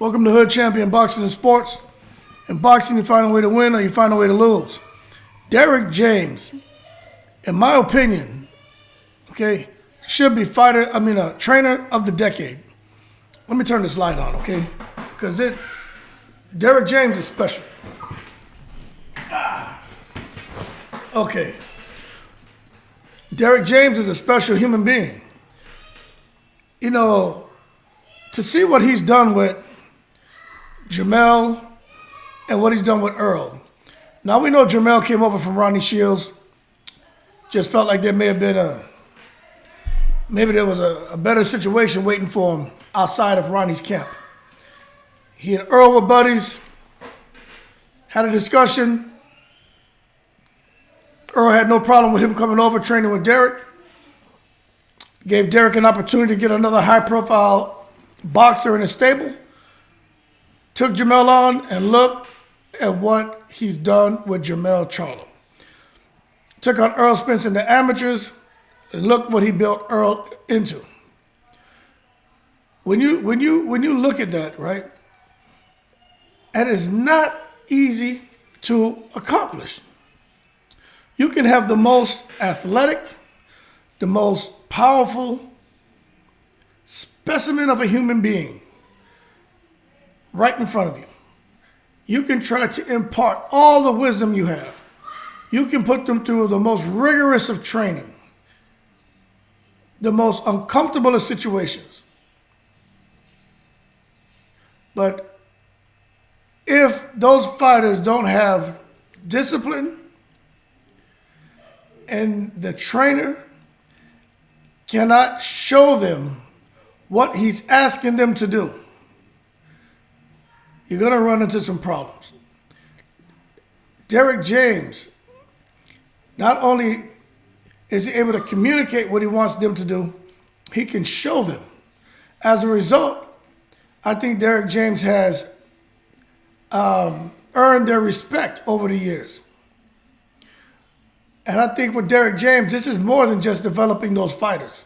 Welcome to Hood Champion Boxing and Sports. In boxing, you find a way to win or you find a way to lose. Derrick James, in my opinion, should be trainer of the decade. Let me turn this light on, because Derrick James is special. Okay. Derrick James is a special human being. You know, to see what he's done with Jamel and what he's done with Earl. Now we know Jamel came over from Ronnie Shields. Just felt like there may have been maybe there was a better situation waiting for him outside of Ronnie's camp. He and Earl were buddies, had a discussion. Earl had no problem with him coming over, training with Derrick. Gave Derrick an opportunity to get another high-profile boxer in his stable. Took Jamel on, and look at what he's done with Jermell Charlo. Took on Earl Spence in the amateurs, and look what he built Earl into. When you look at that, right, and it's not easy to accomplish. You can have the most athletic, the most powerful specimen of a human being right in front of you. You can try to impart all the wisdom you have. You can put them through the most rigorous of training, the most uncomfortable of situations. But if those fighters don't have discipline and the trainer cannot show them what he's asking them to do, you're going to run into some problems. Derrick James, not only is he able to communicate what he wants them to do, he can show them. As a result, I think Derrick James has earned their respect over the years. And I think with Derrick James, this is more than just developing those fighters.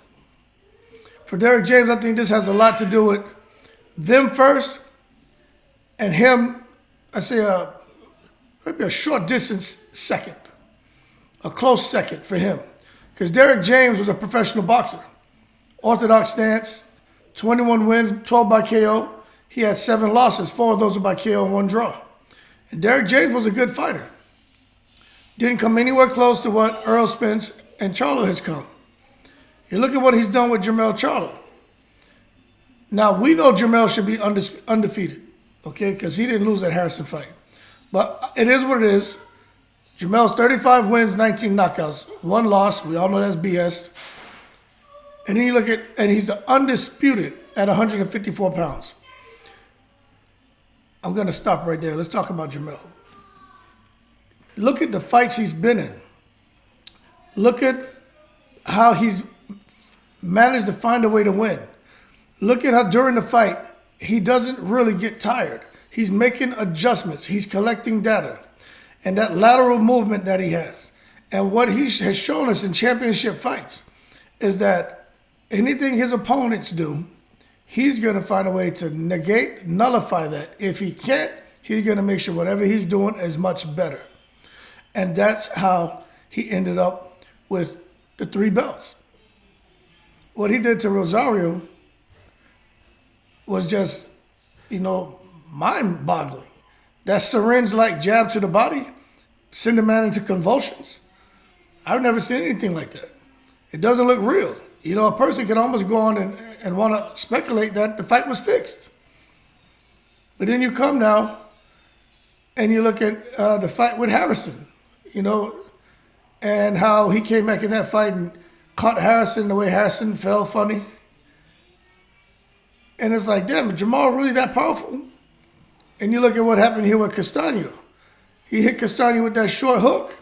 For Derrick James, I think this has a lot to do with them first, and him, I say maybe a short distance second, a close second for him. Because Derrick James was a professional boxer. Orthodox stance, 21 wins, 12 by KO. He had 7 losses, 4 of those were by KO and 1 draw. And Derrick James was a good fighter. Didn't come anywhere close to what Earl Spence and Charlo has come. You look at what he's done with Jermell Charlo. Now, we know Jamel should be undefeated, because he didn't lose that Harrison fight. But it is what it is. Jamel's 35 wins, 19 knockouts, 1 loss. We all know that's BS. And then you look at, and he's the undisputed at 154 pounds. I'm going to stop right there. Let's talk about Jamel. Look at the fights he's been in. Look at how he's managed to find a way to win. Look at how during the fight, he doesn't really get tired. He's making adjustments. He's collecting data. And that lateral movement that he has. And what he has shown us in championship fights is that anything his opponents do, he's going to find a way to nullify that. If he can't, he's going to make sure whatever he's doing is much better. And that's how he ended up with the 3 belts. What he did to Rosario was just, mind-boggling. That syringe-like jab to the body, send a man into convulsions. I've never seen anything like that. It doesn't look real. A person can almost go on and want to speculate that the fight was fixed. But then you come now and you look at the fight with Harrison, and how he came back in that fight and caught Harrison the way Harrison fell funny. And it's like, damn, is Jamal really that powerful? And you look at what happened here with Castaño. He hit Castaño with that short hook,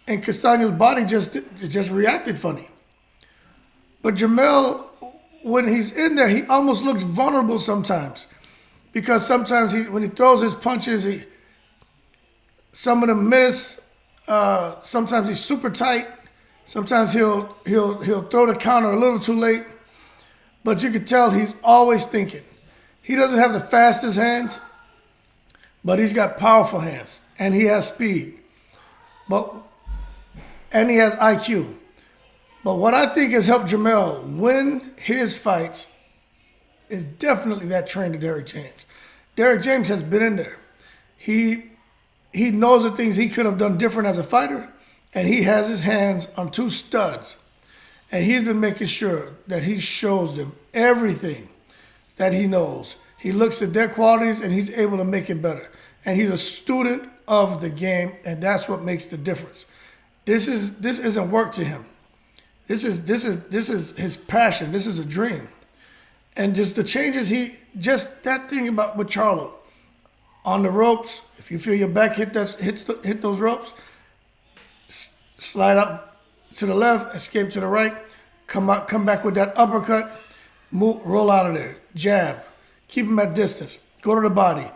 and Castaño's body just reacted funny. But Jamel, when he's in there, he almost looks vulnerable sometimes. Because sometimes when he throws his punches, some of them miss. Sometimes he's super tight. Sometimes he'll throw the counter a little too late. But you can tell he's always thinking. He doesn't have the fastest hands, but he's got powerful hands, and he has speed, and he has IQ. But what I think has helped Jamel win his fights is definitely that trainer, Derrick James. Derrick James has been in there. He knows the things he could have done different as a fighter, and he has his hands on two studs. And he's been making sure that he shows them everything that he knows. He looks at their qualities and he's able to make it better. And he's a student of the game, and that's what makes the difference. This isn't work to him. This is his passion. This is a dream. And just the changes just that thing about with Charlo. On the ropes, if you feel your back hit those ropes, slide out to the left, escape to the right, come back with that uppercut, roll out of there, jab, keep him at distance, go to the body,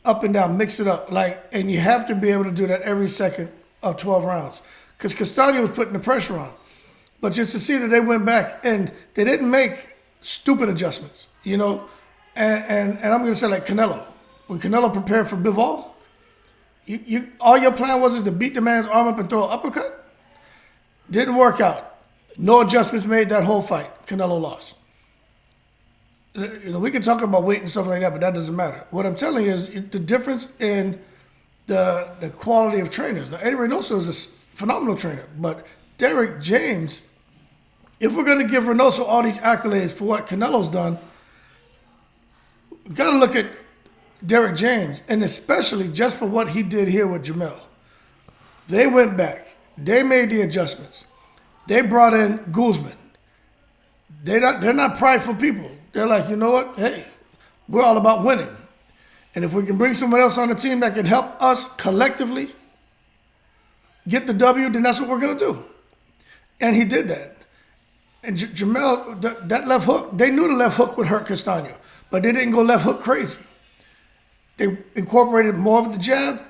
up and down, mix it up, and you have to be able to do that every second of 12 rounds, because Castaño was putting the pressure on. But just to see that they went back and they didn't make stupid adjustments, and I'm going to say like Canelo. When Canelo prepared for Bivol, all your plan was to beat the man's arm up and throw an uppercut. Didn't work out. No adjustments made that whole fight. Canelo lost. We can talk about weight and stuff like that, but that doesn't matter. What I'm telling you is the difference in the quality of trainers. Now, Eddie Reynoso is a phenomenal trainer, but Derrick James, if we're going to give Reynoso all these accolades for what Canelo's done, we've got to look at Derrick James, and especially just for what he did here with Jamel. They went back. They made the adjustments. They brought in Guzman. They're not prideful people. They're like, you know what? Hey, we're all about winning. And if we can bring someone else on the team that can help us collectively get the W, then that's what we're going to do. And he did that. And Jamel, that left hook, they knew the left hook would hurt Castaño, but they didn't go left hook crazy. They incorporated more of the jab,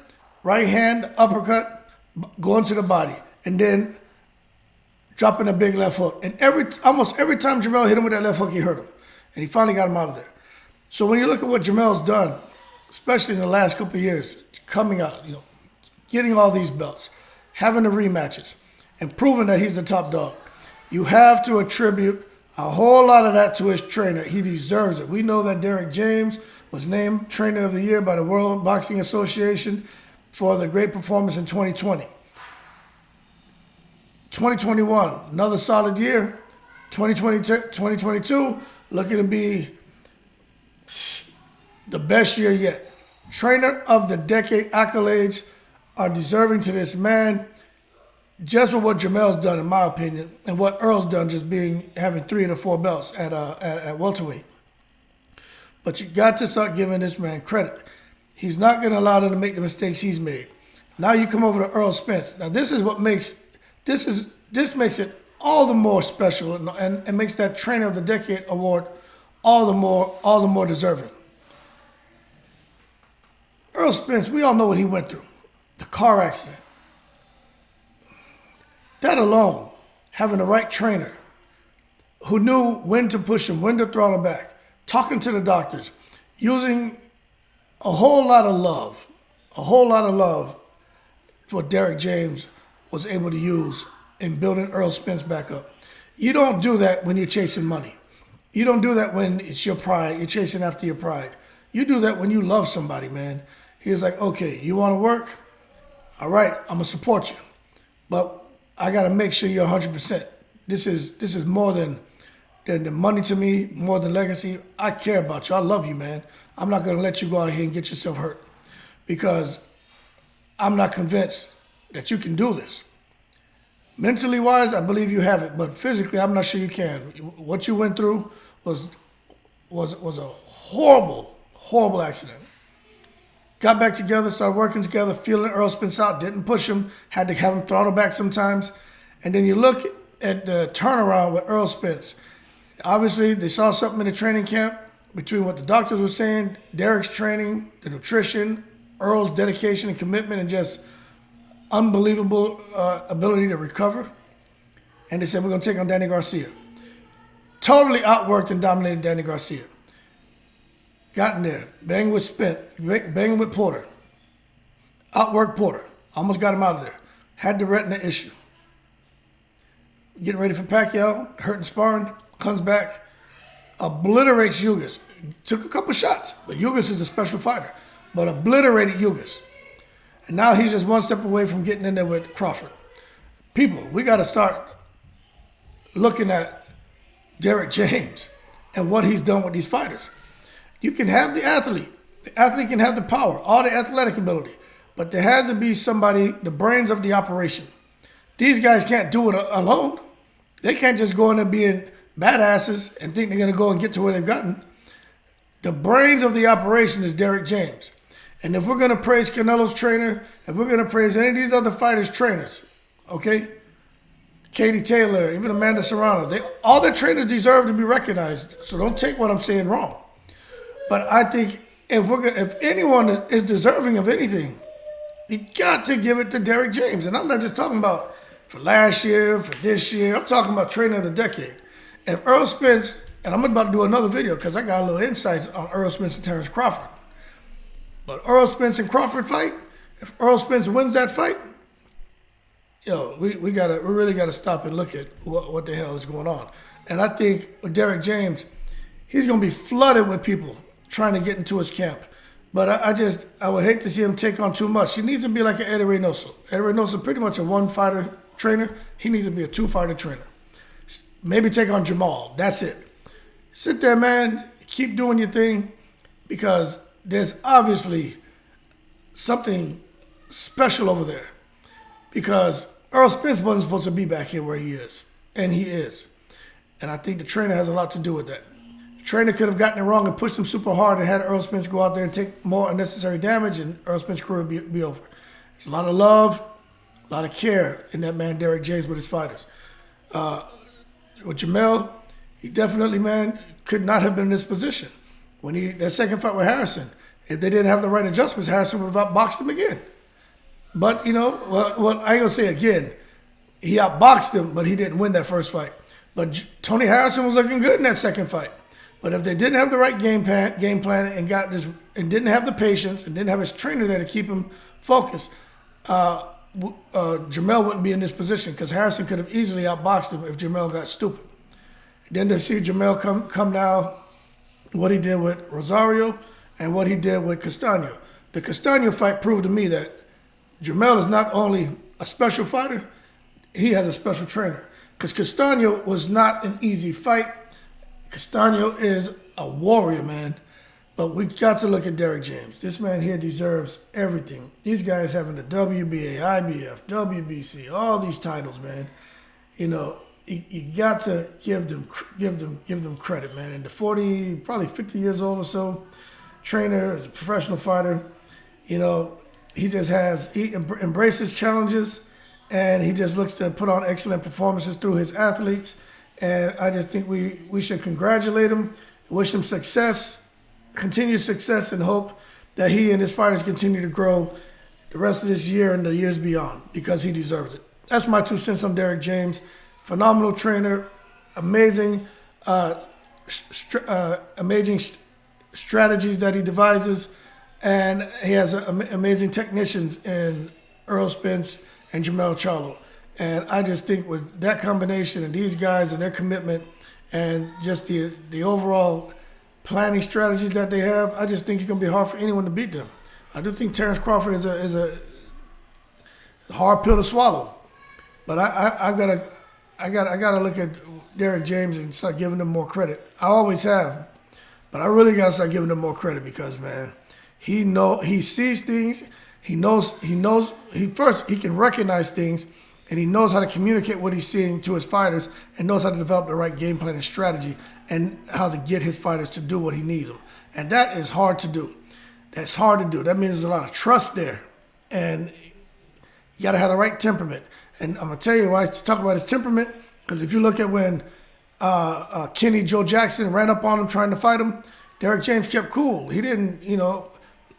right hand, uppercut, going to the body, and then dropping a big left hook. And almost every time Jamel hit him with that left hook, he hurt him. And he finally got him out of there. So when you look at what Jamel's done, especially in the last couple of years, coming out, getting all these belts, having the rematches, and proving that he's the top dog, you have to attribute a whole lot of that to his trainer. He deserves it. We know that Derrick James was named Trainer of the Year by the World Boxing Association for the great performance in 2020. 2021, another solid year. 2022, looking to be the best year yet. Trainer of the Decade accolades are deserving to this man, just for what Jamel's done, in my opinion, and what Earl's done, just having 3 of the 4 belts at welterweight. But you got to start giving this man credit. He's not going to allow them to make the mistakes he's made. Now you come over to Earl Spence. Now this makes it all the more special, and makes that Trainer of the Decade award all the more deserving. Earl Spence, we all know what he went through. The car accident. That alone, having the right trainer who knew when to push him, when to throttle back, talking to the doctors, using a whole lot of love, what Derrick James was able to use in building Earl Spence back up. You don't do that when you're chasing money. You don't do that when it's your pride, you're chasing after your pride. You do that when you love somebody, man. He was like, okay, you want to work? All right, I'm going to support you. But I got to make sure you're 100%. This is more than money to me, more than legacy. I care about you. I love you, man. I'm not going to let you go out here and get yourself hurt, because I'm not convinced that you can do this. Mentally wise, I believe you have it, but physically, I'm not sure you can. What you went through was a horrible, horrible accident. Got back together, started working together, feeling Earl Spence out, didn't push him, had to have him throttle back sometimes. And then you look at the turnaround with Earl Spence. Obviously, they saw something in the training camp between what the doctors were saying, Derrick's training, the nutrition, Earl's dedication and commitment, and just unbelievable ability to recover. And they said, we're going to take on Danny Garcia. Totally outworked and dominated Danny Garcia. got in there, banged with Spence, banged with Porter, outworked Porter, almost got him out of there. Had the retina issue. Getting ready for Pacquiao, hurting sparring, comes back, obliterates Ugas. Took a couple shots, but Ugas is a special fighter, but obliterated Ugas. And now he's just one step away from getting in there with Crawford. People, we got to start looking at Derrick James and what he's done with these fighters. You can have the athlete. The athlete can have the power, all the athletic ability, but there has to be somebody, the brains of the operation. These guys can't do it alone. They can't just go in there being badasses and think they're going to go and get to where they've gotten. The brains of the operation is Derrick James. And if we're going to praise Canelo's trainer, if we're going to praise any of these other fighters' trainers, okay, Katie Taylor, even Amanda Serrano, all their trainers deserve to be recognized. So don't take what I'm saying wrong. But I think if anyone is deserving of anything, you got to give it to Derrick James. And I'm not just talking about for last year, for this year. I'm talking about trainer of the decade. If Earl Spence, and I'm about to do another video because I got a little insights on Earl Spence and Terrence Crawford. But Earl Spence and Crawford fight, if Earl Spence wins that fight, we really gotta stop and look at what the hell is going on. And I think with Derrick James, he's gonna be flooded with people trying to get into his camp. But I would hate to see him take on too much. He needs to be like an Eddie Reynoso. Eddie Reynoso pretty much a one-fighter trainer. He needs to be a two-fighter trainer. Maybe take on Jamal. That's it. Sit there, man. Keep doing your thing because there's obviously something special over there. Because Earl Spence wasn't supposed to be back here where he is. And he is. And I think the trainer has a lot to do with that. The trainer could have gotten it wrong and pushed him super hard and had Earl Spence go out there and take more unnecessary damage and Earl Spence's career would be over. There's a lot of love, a lot of care in that man Derrick James with his fighters. With Jamel, he definitely, man, could not have been in this position. When that second fight with Harrison, if they didn't have the right adjustments, Harrison would have outboxed him again. But, I ain't going to say again, he outboxed him, but he didn't win that first fight. But Tony Harrison was looking good in that second fight. But if they didn't have the right game plan and didn't have the patience and didn't have his trainer there to keep him focused, Jamel wouldn't be in this position because Harrison could have easily outboxed him if Jamel got stupid. Then to see Jamel come now, what he did with Rosario and what he did with Castaño. The Castaño fight proved to me that Jamel is not only a special fighter, he has a special trainer. Because Castaño was not an easy fight. Castaño is a warrior, man. But we got to look at Derrick James. This man here deserves everything. These guys having the WBA, IBF, WBC, all these titles, man. You got to give them credit, man. And the 40, probably 50 years old or so, trainer, is a professional fighter. He embraces challenges, and he just looks to put on excellent performances through his athletes. And I just think we should congratulate him, wish him success, continued success, and hope that he and his fighters continue to grow the rest of this year and the years beyond because he deserves it. That's my 2 cents on Derrick James. Phenomenal trainer, amazing strategies that he devises, and he has amazing technicians in Earl Spence and Jamel Charlo. And I just think with that combination and these guys and their commitment and just the overall planning strategies that they have, I just think it's going to be hard for anyone to beat them. I do think Terrence Crawford is a hard pill to swallow, but I gotta look at Derrick James and start giving him more credit. I always have, but I really gotta start giving him more credit because, man, he sees things. He can recognize things, and he knows how to communicate what he's seeing to his fighters, and knows how to develop the right game plan and strategy, and how to get his fighters to do what he needs them. And that is hard to do. That's hard to do. That means there's a lot of trust there, and you gotta have the right temperament. And I'm gonna tell you why I talk about his temperament, because if you look at when Kenny Joe Jackson ran up on him trying to fight him, Derrick James kept cool. He didn't,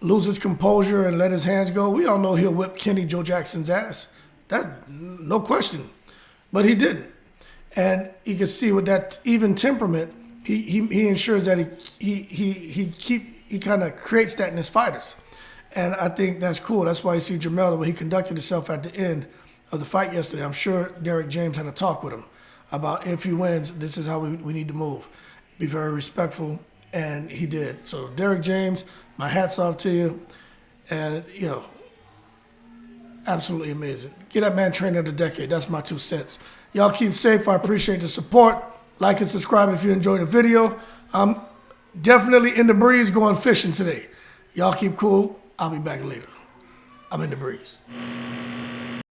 lose his composure and let his hands go. We all know he'll whip Kenny Joe Jackson's ass. That's no question. But he didn't. And you can see with that even temperament, he ensures that he he kind of creates that in his fighters. And I think that's cool. That's why you see Jamel, the way he conducted himself at the end of the fight yesterday. I'm sure Derrick James had a talk with him about if he wins, this is how we need to move. Be very respectful, and he did. So Derrick James, my hat's off to you. And, absolutely amazing. Get that man trainer of the decade. That's my 2 cents. Y'all keep safe. I appreciate the support. Like and subscribe if you enjoyed the video. I'm definitely in the breeze going fishing today. Y'all keep cool. I'll be back later. I'm in the breeze.